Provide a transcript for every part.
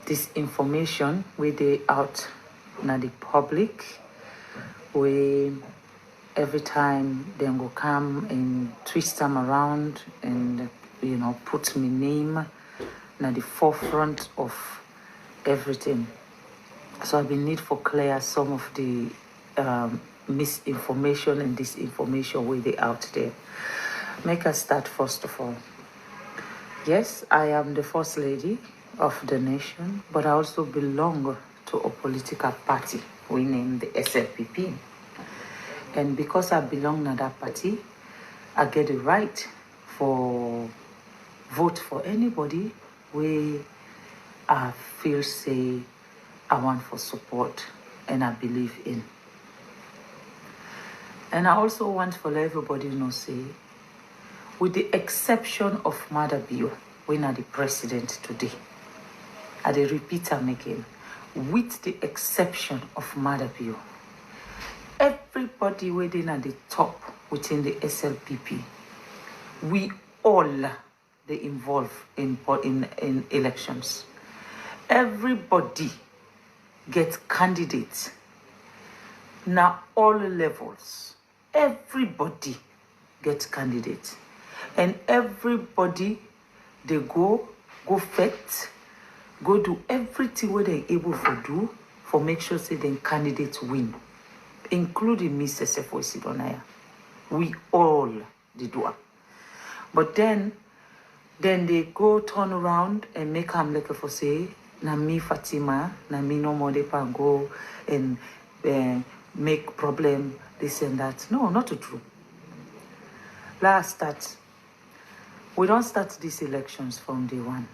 this information where they out na the public, where every time they go come and twist them around and put my name na the forefront of everything. So I've been need for clear some of the misinformation and disinformation where they out there. Make us start first of all. Yes, I am the first lady of the nation, but I also belong to a political party we name the SLPP. And because I belong to that party, I get the right for vote for anybody where I feel say I want for support and I believe in. And I also want for everybody to know say, with the exception of Mother Bio, we are the president today. I repeat them again. With the exception of Mother Bio, everybody within at the top within the SLPP, we all they involved in elections. Everybody gets candidates. Now all levels. Everybody gets candidates. And everybody they go fight, go do everything what they're able to do for make sure say the candidates win, including me, Sesefo Sidonaya. We all the do. But then they go turn around and make them like for say, na me Fatima, na me no more they can go and make problem, this and that. No, not true. Last start. We don't start these elections from day one.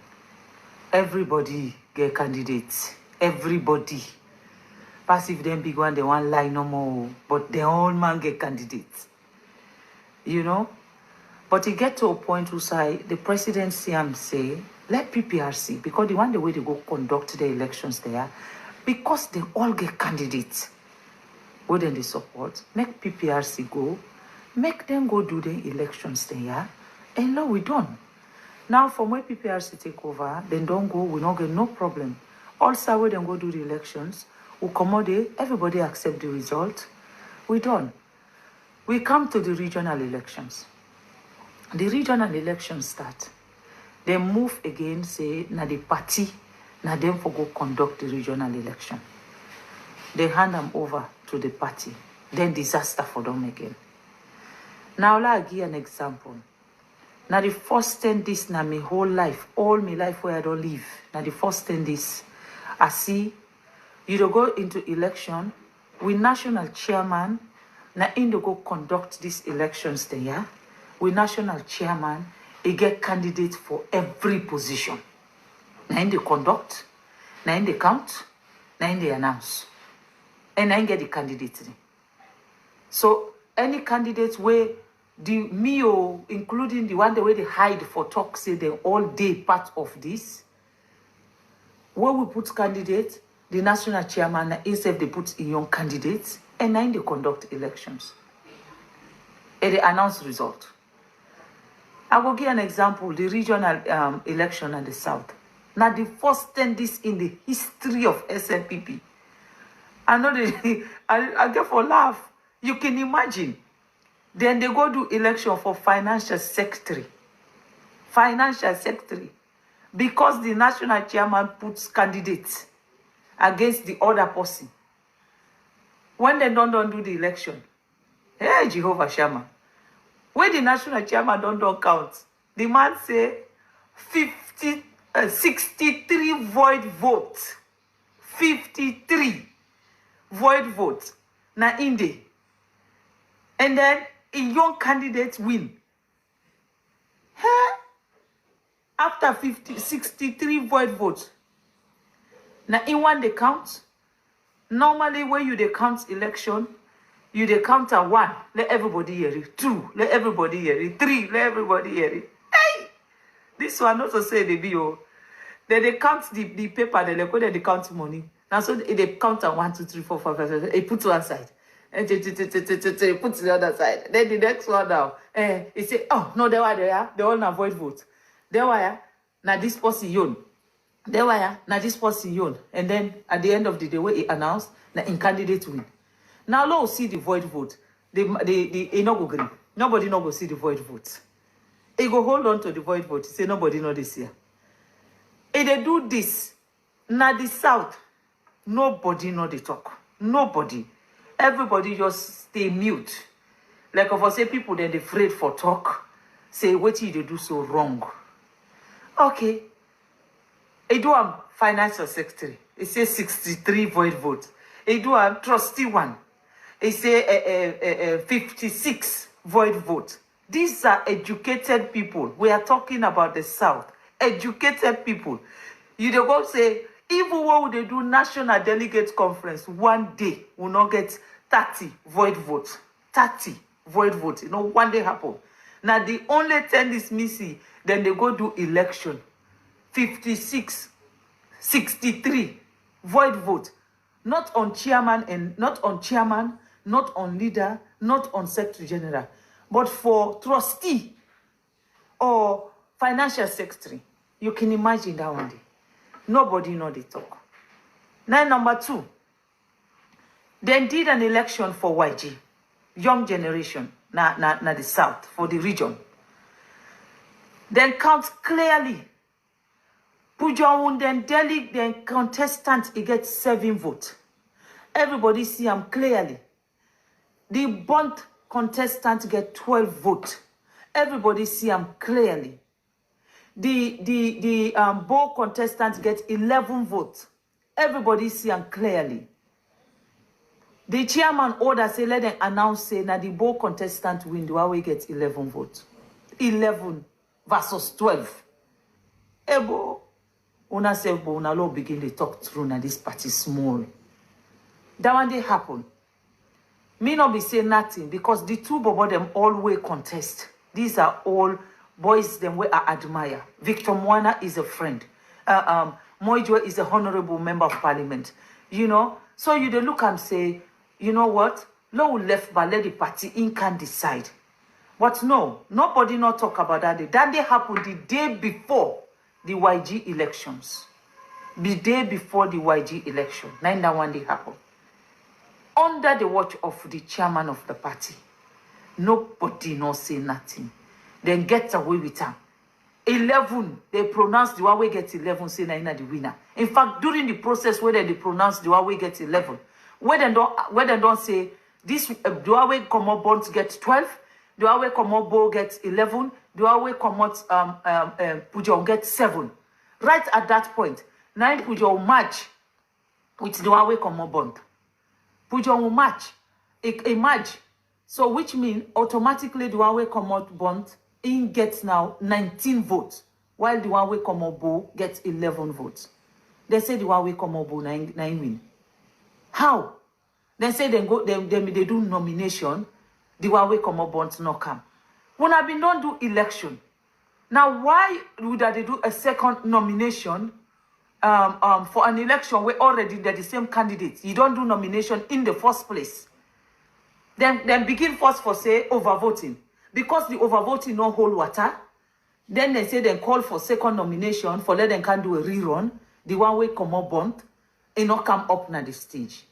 Everybody get candidates. Everybody. Pass if them big one, they want lie no more. But the whole man get candidates. You know? But it get to a point where say, the president say, let PPRC, because the one the way they go conduct the elections there, because they all get candidates. Where then they support, make PPRC go, make them go do the elections there, and now we done. Now from where PPRC take over, then don't go, we don't get no problem. Also where then go do the elections, we come out there, everybody accept the result, we done. We come to the regional elections. The regional elections start. They move again, say, na the party, na them for go conduct the regional election. They hand them over to the party. Then disaster for them again. Now, I'll give an example. Now, the first 10 days, now my whole life, all my life where I don't live, now the first 10 days, I see you don't go into election with national chairman, now in the go conduct these elections there, yeah? With national chairman, he get candidates for every position. Now in the conduct, now in the count, now in the announce. And I get the candidates. So any candidates where the MEO, including the one the way they hide for talk, say they all day part of this. Where we put candidates, the national chairman, instead they put in young candidates, and then they conduct elections. And they announce result. I will give an example, the regional election in the south. Now the first 10 days in the history of SLPP. I know I get for laugh. You can imagine. Then they go do election for financial secretary. Financial secretary. Because the national chairman puts candidates against the other person. When they don't do the election, hey, Jehovah Shammah. When the national chairman don't count, the man say 63 void votes. 53 void votes. Now in there. And then a young candidate win. Hey? After 63 void votes. Now in one they count. Normally when you they count election, you they count at 1, let everybody hear it. 2, let everybody hear it. 3, let everybody hear it. Hey! This one not to say they be oh. Then they count the paper, they go there, they count money. Now so they count at 1, 2, 3, 4, 5, 6, 7, 8, put to one side. And put to the other side. Then the next one now. He say, oh no, they were there, they all avoid vote. They were now this person young. There were now this person yon. And then at the end of the day, where he announced that in candidate win. Now let's see the void vote. They no go green. Nobody no go see the void vote. He go hold on to the void vote. He say nobody know this year. If they do this, now the South, nobody know the talk. Nobody. Everybody just stay mute. Like if I say people then they afraid for talk, say what they do so wrong. Okay. I do a financial secretary. It says 63 void votes. I do a trustee one. It say 56 void votes. These are educated people. We are talking about the South. Educated people. You dey go say, even when they do national delegate conference, one day will not get 30 void votes. 30 void votes. You know, one day happen. Now the only 10 is missing. Then they go do election. 56, 63 void vote. Not on chairman and not on chairman, not on leader, not on secretary general, but for trustee or financial secretary. You can imagine that one day. Nobody know the talk. Now number 2. Then did an election for YG, young generation, na the South, for the region. Then count clearly. Pujon then delegate, then contestant, he gets 7 votes. Everybody see him clearly. The bond contestant get 12 votes. Everybody see him clearly. The Bo contestant get 11 votes. Everybody see him clearly. The chairman order say let them announce say na the Bo contestant win. Do we get 11 votes? 11 versus 12. Ebo. Una say, but una lo begin to talk through na this party small. That one day happen. Me not be saying nothing because the two bobo them always contest. These are all boys them where I admire. Victor Mwana is a friend. Moijwe is a honorable member of parliament. You know, so you dey look and say, you know what? Low left but let the party in can decide. But no, nobody not talk about that day. That day happened the day before the YG elections. The day before the YG election. Now that one day happened. Under the watch of the chairman of the party. Nobody not say nothing. Then get away with them. 11, they pronounced the one we get 11, say na the winner. In fact, during the process where they pronounced the one we get 11, where they don't say this the one we come up bonds get 12, the one we come up Bo gets 11, the one we come out Pujo get 7. Right at that point, 9 Pujo match with the one we come up bond. Pujo will match a match. So which means automatically the one we come out bond in gets now 19 votes, while the one we come up Bo gets 11 votes. They say the one we come up Bo 9 win. How? They say they do nomination, the one we come up Bo not come. When I been don't do election, now why would they do a second nomination for an election where already they're the same candidates? You don't do nomination in the first place. Then begin first for say overvoting. Because the overvoting no hold water, then they say they call for second nomination for let them can do a rerun. The one way come up bond, and not come up na the stage.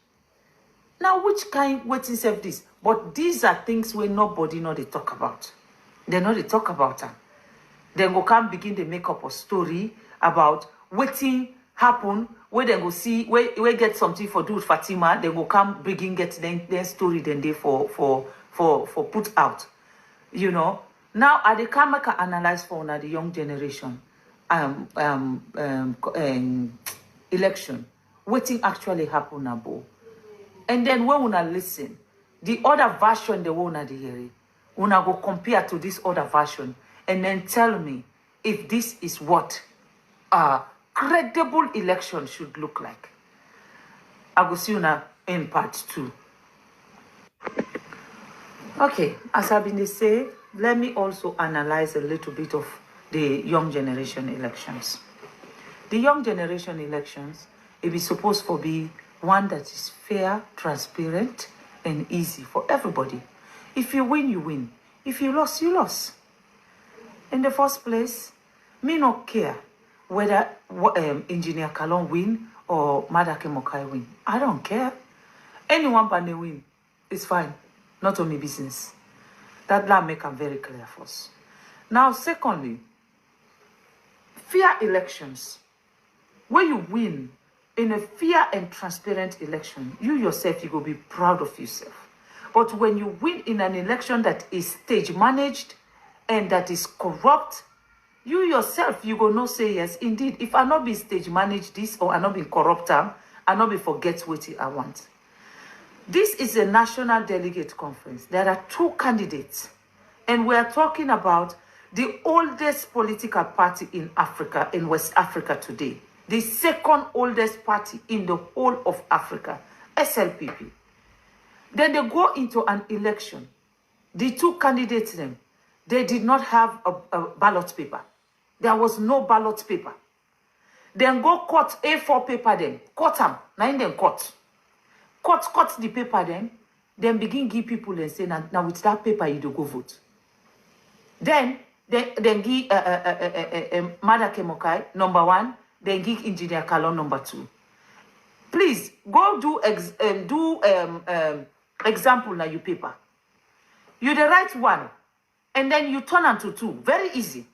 Now which kind waiting self this? But these are things where nobody know they talk about. They know they talk about them. Then go come begin to make up a story about waiting happen, where they go see where get something for do Fatima, they go come begin get their story then they for put out. You know, now at the camera can analyze for now the young generation election. Waiting actually happen now, and then when una listen, the other version they wanna hear, una go compare to this other version, and then tell me if this is what credible election should look like. I will see you now in part 2. Okay, as I've been saying, let me also analyze a little bit of the young generation elections. The young generation elections, it is supposed to be one that is fair, transparent, and easy for everybody. If you win, you win. If you lose, you lose. In the first place, me not care whether Engineer Kailahun win or Madake Mokai win. I don't care. Anyone can win. It's fine. Not on my business. That make them very clear for us. Now, secondly, fair elections. When you win in a fair and transparent election, you yourself, you will be proud of yourself. But when you win in an election that is stage managed and that is corrupt, you yourself, you go no say yes. Indeed, if I not be stage managed this or I not be corrupt, I not be forget what I want. This is a national delegate conference. There are 2 candidates. And we are talking about the oldest political party in Africa, in West Africa today. The second oldest party in the whole of Africa, SLPP. Then they go into an election. The 2 candidates, they did not have a ballot paper. There was no ballot paper. Then go cut A4 paper then. Cut them. Now in them cut. Cut the paper then begin give people and say, now with that paper you do go vote. Then give Madake Mokai, number 1, then give Engineer Kailahun, number 2. Please, go do example na your paper. You the right one, and then you turn into 2. Very easy.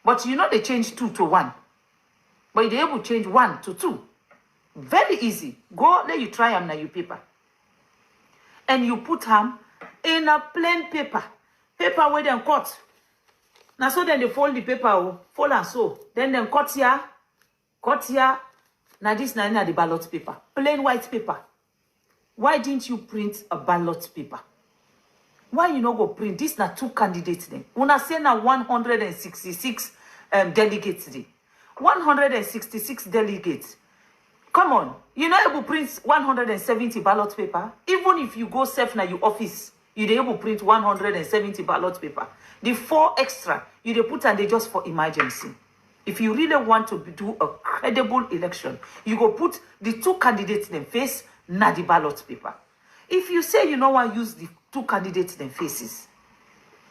But you know they change 2 to 1. But they able to change 1 to 2. Very easy. Go, let you try them na your paper. And you put them in a plain paper. Paper where they cut. Now so then they fold the paper, fold and so. Then they cut here. Now this na the ballot paper. Plain white paper. Why didn't you print a ballot paper? Why you not go print? This na 2 candidates then. Una say na 166 delegates then. 166 delegates. Come on. You not able to print 170 ballot paper? Even if you go self na your office, you dey able to print 170 ballot paper. The 4 extra, you dey put and they just for emergency. If you really want to do a credible election, you go put the 2 candidates in face, na the ballot paper. If you say you don't want to use the 2 candidates in faces,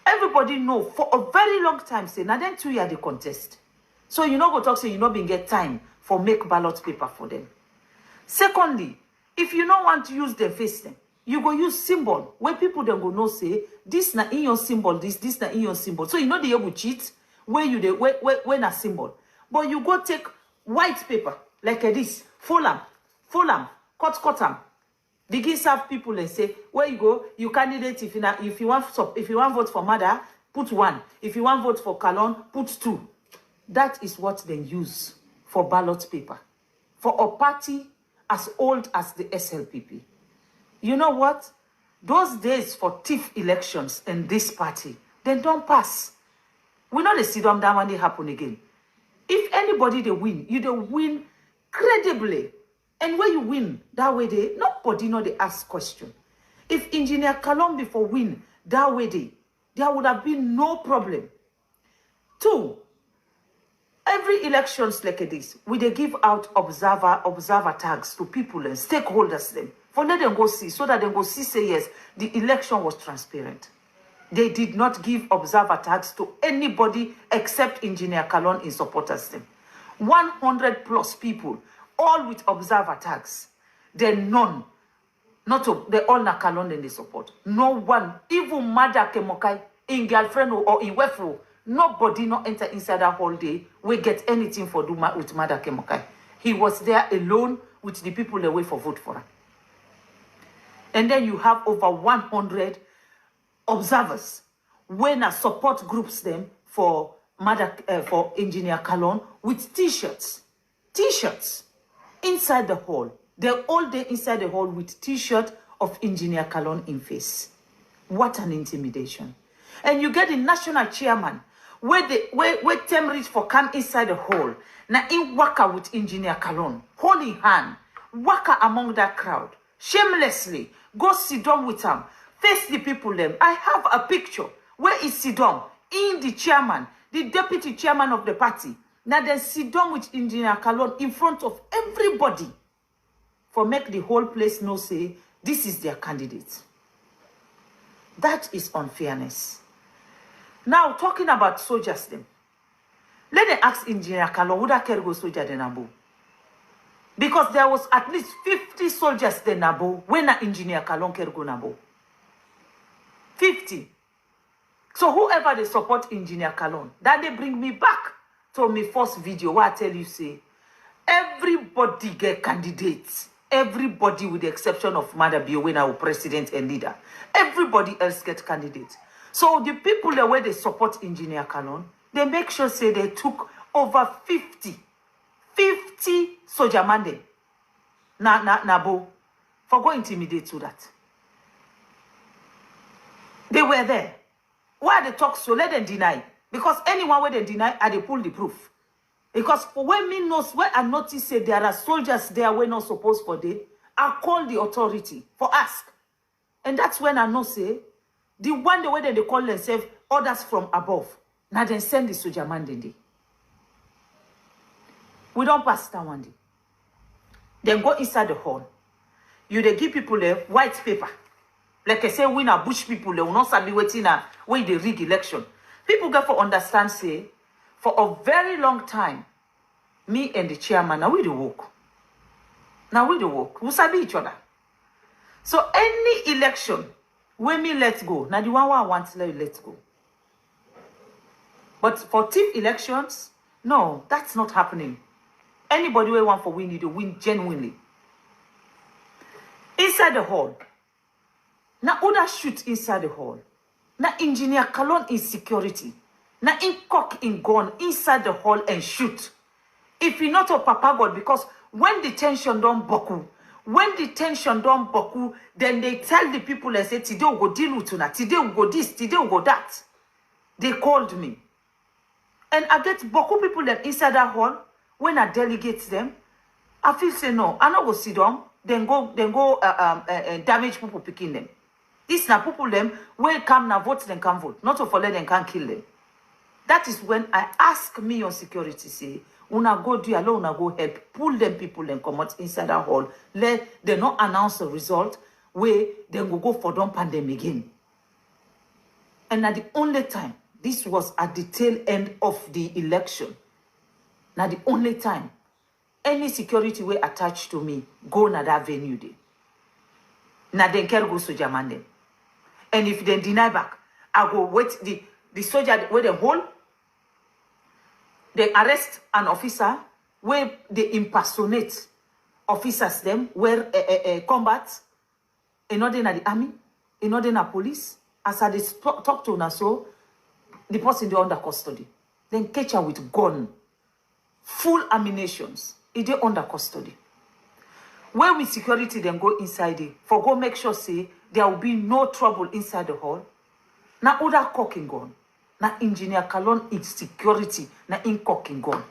everybody know for a very long time say, now then 2 years they contest. So you not go talk say you not been get time for make ballot paper for them. Secondly, if you don't want to use their face them, you go use symbol where people then go know say this na in your symbol, this na in your symbol. So you know they will cheat where you they when a symbol. But you go take white paper like this, fold them, cut them. Begin serve people and say, where you go, you candidate if you want vote for mother, put 1. If you want vote for Kailahun, put 2. That is what they use for ballot paper. For a party as old as the SLPP. You know what? Those days for thief elections in this party, they don't pass. We know they see them that when they happen again. If anybody they win, you they win credibly. And when you win, that way nobody know they ask question. If Engineer Kailahun before win, that way there would have been no problem. 2, every elections like this, we they give out observer tags to people and stakeholders them. For let them go see, so that they go see say yes, the election was transparent. They did not give observer tags to anybody except Engineer Kailahun in supporters them. 100+ people, all with observer tags. Then none, they all na Kailahun and they support. No one, even Madake Mokai, in girlfriend or in wefro, nobody not enter inside that whole day. We get anything for do with Madake Mokai. He was there alone with the people away for vote for him. And then you have over 100 observers when support groups them for Engineer Kailahun with t-shirts inside the hall. They're all day inside the hall with t-shirt of Engineer Kailahun in face. What an intimidation. And you get the national chairman where them reach for come inside the hall. Now in waka with Engineer Kailahun, holding hand, waka among that crowd, shamelessly, go sit down with them, face the people them. I have a picture where is sit down in the chairman, the deputy chairman of the party. Now then sit down with Engineer Kailahun in front of everybody for make the whole place know say this is their candidate. That is unfairness. Now talking about soldiers them. Let them ask Engineer Kalon, who that carry go soldier the Nabo? Because there was at least 50 soldiers the Nabo when a Engineer Kalon carry go Nabo. 50. So whoever they support Engineer Kalon, that they bring me back to my first video where I tell you, say, everybody get candidates. Everybody with the exception of Mother Bio, when our president and leader. Everybody else get candidates. So the people the way they support Engineer Kalon, they make sure say they took over 50 soldier man Nabo for go intimidate to that. They were there. Why they talk so? Let them deny. Because anyone where they deny, they pull the proof. Because for when me knows, when I notice say there are soldiers there we're not supposed for day, I call the authority for ask. And that's when I know say, the one the way that they call themselves orders from above. Now then send the soldier man day. We don't pass that one day. Then go inside the hall. You they give people a white paper. Like I say, we na bush people, they will not be waiting when they rig election. People get for understand, say, for a very long time, me and the chairman, now we the work. Now we the work. We sabi each other. So any election, when me let go, now the one I want to let go. But for thief elections, no, that's not happening. Anybody who want for win, you to win genuinely. Inside the hall. Now other shoot inside the hall. Now Engineer Kalon in security. Now in cock in gun inside the hall and shoot. If you not a Papa God, because when the tension don't buckle, then they tell the people and say, today we go deal with tonight, today we go this, today we go that. They called me. And I get buckle people them inside that hall. When I delegate them, I feel say no, I not go sit down, then go damage people picking them. This na people them when come na vote, then can vote. Not to follow them can kill them. That is when I ask me on security, say, una go do alone, una go help, pull them people and come out inside that hall. Let them not announce the result, where then go for them pandemic again. And at the only time, this was at the tail end of the election. Now the only time any security way attached to me go na that venue day. Now then can go soldier man them. And if they deny back, I go wait the soldier where they hold. They arrest an officer where they impersonate officers them where combat in order na the army, in order na police. As I talk to una so, the person they under custody. Then catch her with gun. Full ammunitions, it is under custody. When we security then go inside it, for go make sure say there will be no trouble inside the hall. Now other cocking gun. Now Engineer Kalon in security, now in cocking gun.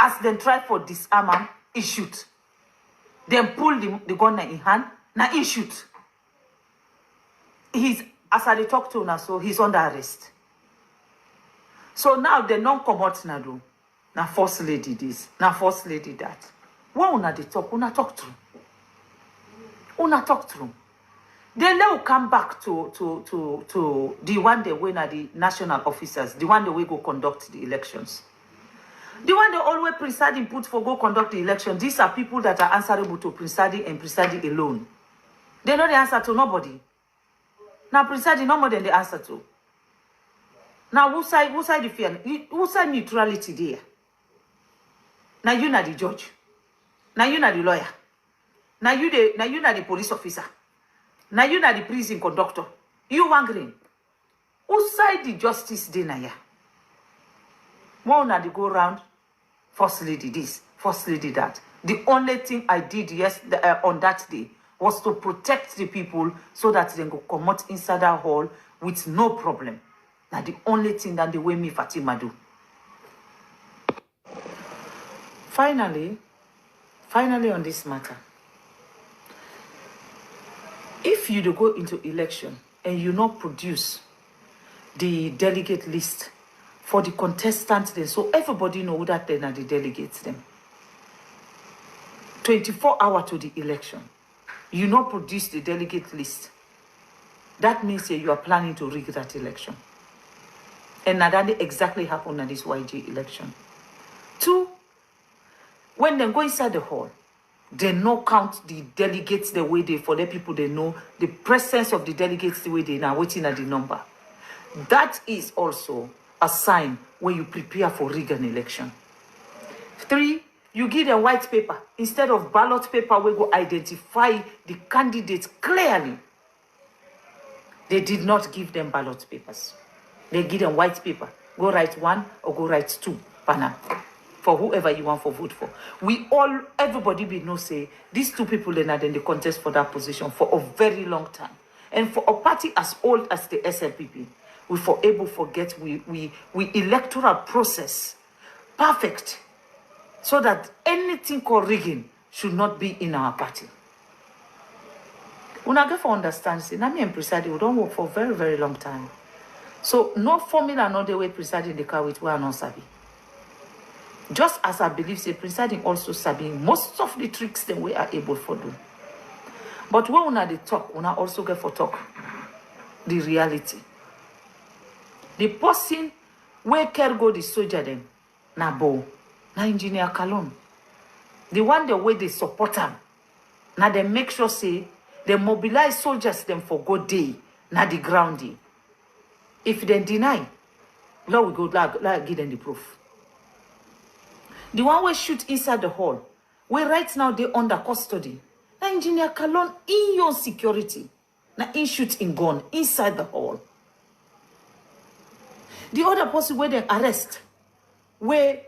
As then try for disarm him, he shoot. Then pull the gun in hand, now he shoot. He's, as I talk to now, so he's under arrest. So now they don't come out now do. Now first lady this, now first lady that. What una they talk? Una talk through. Una talk through. Then they will come back to the one they win at the national officers, the one they will go conduct the elections. The one they always presiding put for go conduct the election. These are people that are answerable to presiding and presiding alone. They know the answer to nobody. Now presiding no more than the answer to. Now who side the fear? Who side neutrality there? Now you not the judge. Now you not the lawyer. Now you not the police officer. Now you not the prison conductor. You wondering. Who side the justice denier? One na the go round. First lady this, first lady that. The only thing I did on that day was to protect the people so that they go come out inside that hall with no problem. Now the only thing that the way me Fatima do. Finally on this matter, if you do go into election and you not produce the delegate list for the contestants then, so everybody know that then are the delegates them. 24 hours to the election, you not produce the delegate list. That means you are planning to rig that election. And that exactly happened at this YG election. When they go inside the hall, they no count the delegates the way they, for the people they know, the presence of the delegates the way they now waiting at the number. That is also a sign when you prepare for rig an election. 3, you give them white paper. Instead of ballot paper, we go identify the candidates clearly. They did not give them ballot papers. They give them white paper. Go write 1 or go write 2. Pana. For whoever you want to vote for. Everybody be know say, these 2 people are in the contest for that position for a very long time. And for a party as old as the SLPP, we forever forget we electoral process perfect so that anything called rigging should not be in our party. When I get for understand, say, Nami and Presiding, we don't work for a very, very long time. So no formula, no the way Presiding the car with we are not sabi. Just as I believe, say, Presiding also sabi most of the tricks that we are able to do. But when we are the talk, we also get for talk the reality. The person where care go the soldier them, na bo, na engineer Kailahun. The one the way they support them, na they make sure say they mobilize soldiers them for good day, na the ground day. If they deny, Lord we go like give them the proof. The one we shoot inside the hall, where right now they under custody. Na engineer Kailahun in your security, na in shoot in gun inside the hall. The other person where they arrest, where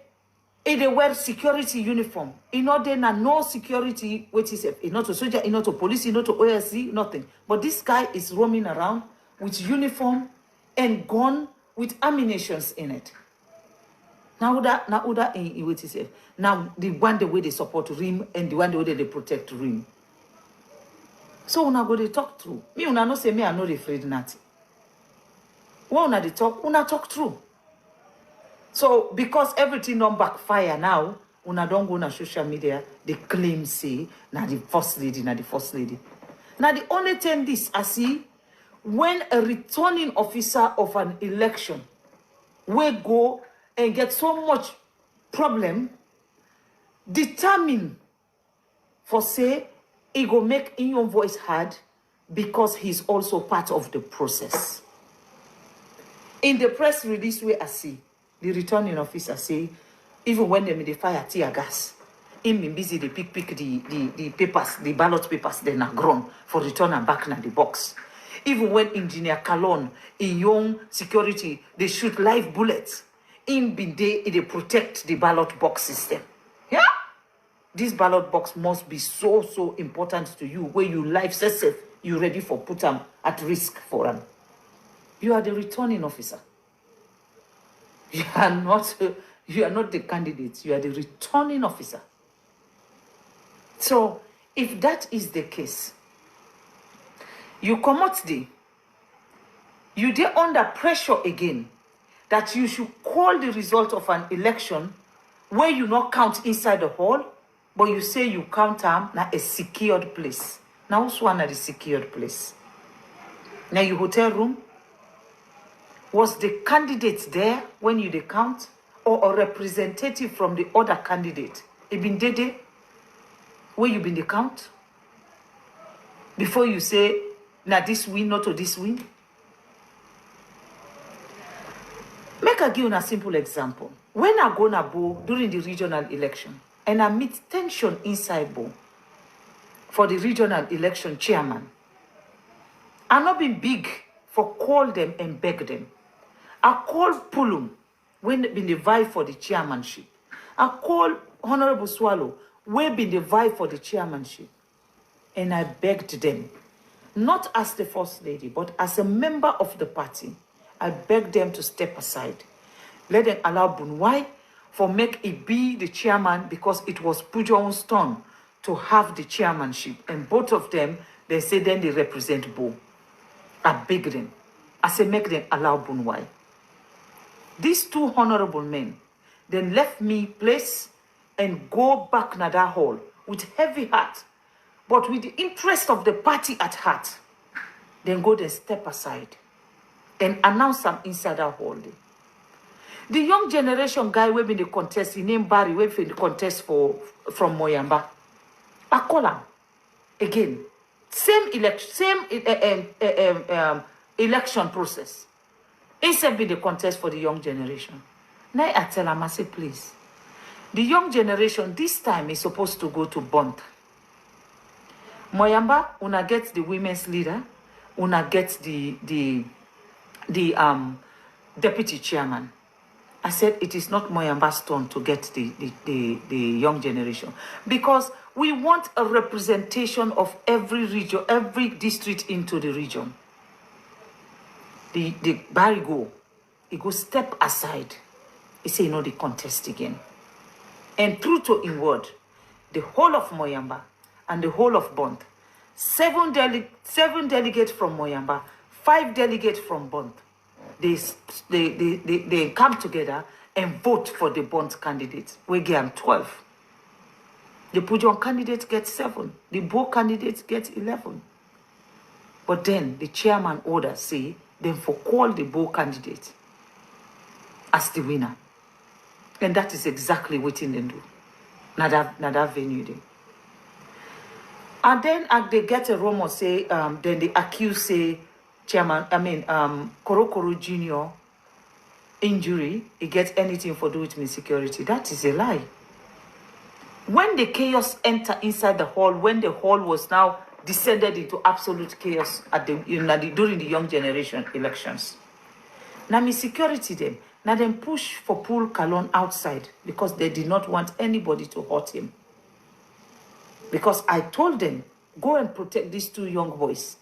they wear security uniform, in order na no security, which is not a soldier, not a police, not a OSC, nothing. But this guy is roaming around with uniform and gun with ammunitions in it. Now that what is it? Now the one the way they support RIM and the one the way they protect RIM. So una go they talk through. Me una no say me I no afraid nothing. When una they talk true. So because everything don't backfire now, una don't go on social media, they claim say na the first lady. Now the only thing this I see when a returning officer of an election will go and get so much problem, determine for say he go make in your voice heard because he's also part of the process. In the press release where I see, the returning officer say, even when they fire tear gas, him been busy they pick the papers, the ballot papers, then are grown for return and back in the box. Even when engineer Kailahun in young security, they shoot live bullets. In been they protect the ballot box system. Yeah? This ballot box must be so important to you, where you life safe, you ready for put them at risk for them. You are the returning officer. You are not the candidate. You are the returning officer. So, if that is the case, you come out there, you dey under pressure again that you should call the result of an election where you not count inside the hall, but you say you count them na a secured place. Now, who's one at the secured place? Now, your hotel room. Was the candidate there when you count, or a representative from the other candidate? It been there where you been the count? Before you say, now this win, not to this win? Make I give you a simple example. When I go na Bo during the regional election, and I meet tension inside Bo for the regional election chairman, I'm not been big for call them and beg them. I call Pulum when been the vie for the chairmanship. I call Honorable Swallow when been the vie for the chairmanship. And I begged them, not as the first lady, but as a member of the party, I begged them to step aside. Let them allow Bunwai for make it be the chairman because it was Pujon's turn to have the chairmanship. And both of them, they say then they represent Bo. I begged them. I say make them allow Bunwai. These 2 honorable men then left me place and go back to that hall with heavy heart, but with the interest of the party at heart. Then go and step aside and announce some inside that hall. The young generation guy we been the contest, he named Barry, we been the contest from Moyamba. I call him again. Same election process. Instead be the contest for the young generation. Now I tell him, I say, please. The young generation this time is supposed to go to Bond. Moyamba, una get the women's leader, una get the deputy chairman. I said it is not Moyamba's turn to get the young generation, because we want a representation of every region, every district into the region. The Barry he go step aside. He say, the contest again. And true to in word, the whole of Moyamba and the whole of Bond, 7 delegates from Moyamba, 5 delegates from Bond, they come together and vote for the Bond candidate. We give them 12. The Pujon candidate gets 7. The Bo candidate gets 11. But then the chairman order say, then for call the Bo candidate as the winner. And that is exactly what they do. Now that venue there. And then they get a rumor say, then the accused say, Korokoro Jr. injury, he gets anything for do with me security. That is a lie. When the chaos entered inside the hall, when the hall was now descended into absolute chaos during the young generation elections, now me security them, now them push for Paul Kailahun outside because they did not want anybody to hurt him. Because I told them, go and protect these 2 young boys.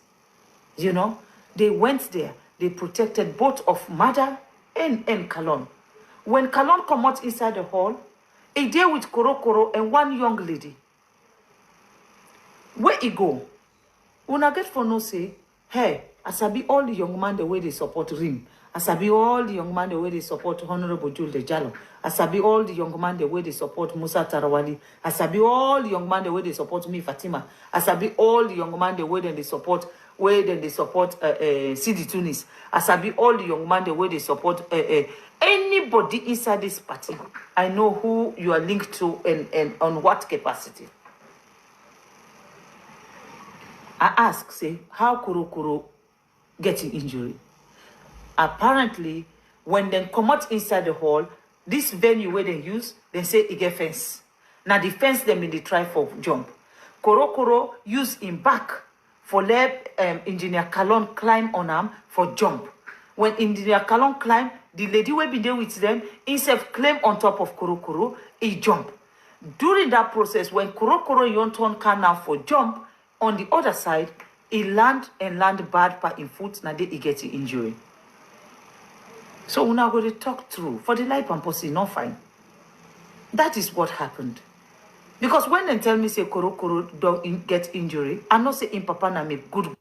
They went there. They protected both of Mother and Kailahun. When Kailahun come out inside the hall, he there with Korokoro and 1 young lady. Where he go? Una get for no say, hey, asabi all the young man the way they support Rim. Asabi all the young man the way they support Honorable Jules Jallo. Asabi all the young man the way they support Musa Tarawali. Asabi all the young man the way they support me, Fatima. Asabi all the young man the way they support Sidi Tunis. Asabi all the young man the way they support anybody inside this party. I know who you are linked to and on what capacity. I ask, say, how Korokoro getting injury? Apparently, when they come out inside the hall, this venue where they use, they say it get fence. Now the fence them in the try for jump. Korokoro use him back for let Engineer Kailahun climb on him for jump. When Engineer Kailahun climb, the lady will be there with them, instead of climb on top of Korokoro, he jump. During that process, when Korokoro yon turn can now for jump, on the other side, he land bad per in foot, now he get the injury. So we're now going to talk through. For the life and pussy, not fine. That is what happened. Because when they tell me say Korokoro don't get injury, I know say in Papa na me good